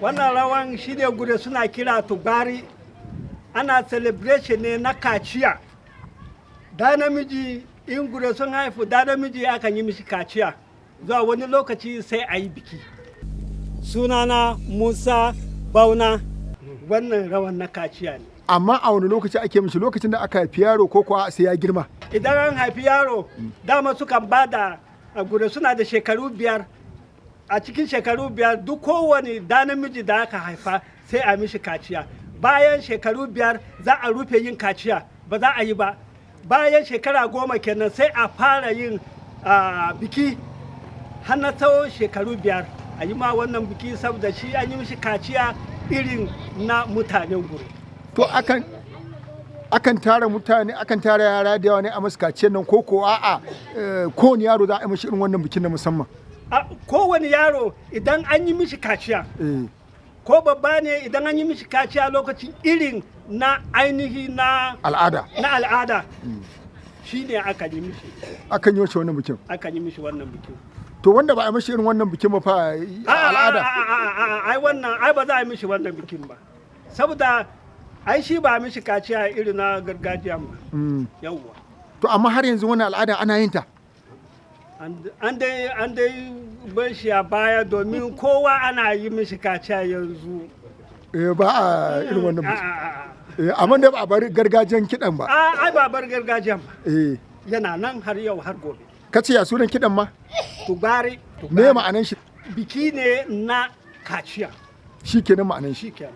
Wannan rawan shi ne gure suna kira tubari, ana celebration ne na kaciya. Da namiji in gure sun haifu da namiji akan yi mishi kaciya, zuwa wani lokaci sai a yi biki. Sunana Musa Bauna, wannan rawan na kaciya ne. Amma a wani lokaci ake mishi, lokacin da aka haifi yaro ko kuwa sai ya girma? Idan an haifi yaro, dama sukan ba da gure suna da shekaru 5. A cikin shekaru 5 duk kowane da namiji da aka haifa sai a mishi kaciya. Bayan shekaru 5 za a rufe yin kaciya, ba za a yi ba. Bayan shekara 10 kenan sai a fara yin biki har na tsawon shekaru 5. A yi ma wannan biki saboda shi an yi mishi kaciya irin na mutanen guri. To akan tara mutane, akan tara yara da yawa ne a masu kaciyar nan ko a'a kowane yaro za a yi mishi irin wannan bikin na musamman? Kowane yaro idan an yi mishi kaciya, ko babba ne idan an yi mishi kaciya lokacin irin na ainihi na al'ada shi ne aka yi mishi. Akan yi mishi wannan bikin? Akan yi mishi wannan bikin. To wanda ba a mishi irin wannan bikin ba fa al'ada? Ai ba za a yi mishi wannan bikin ba. Saboda ai shi ba a mishi kaciya irin na gargajiya ba. Yawwa. To amma har yanzu wannan al'ada ana yin ta? An dai bar shi a baya domin kowa ana yi mishi kaciya yanzu. Ba a irin wannan bikin. Amma da ba a bar gargajiyan kiɗan ba? Ai ba bar gargajiyan ba. Yana nan har yau har gobe. Ka ce ya sunan kiɗan ma? Tubari. Me ma'anan shi? Biki ne na kaciya. Shi kenan ma'anan shi? Shi kenan.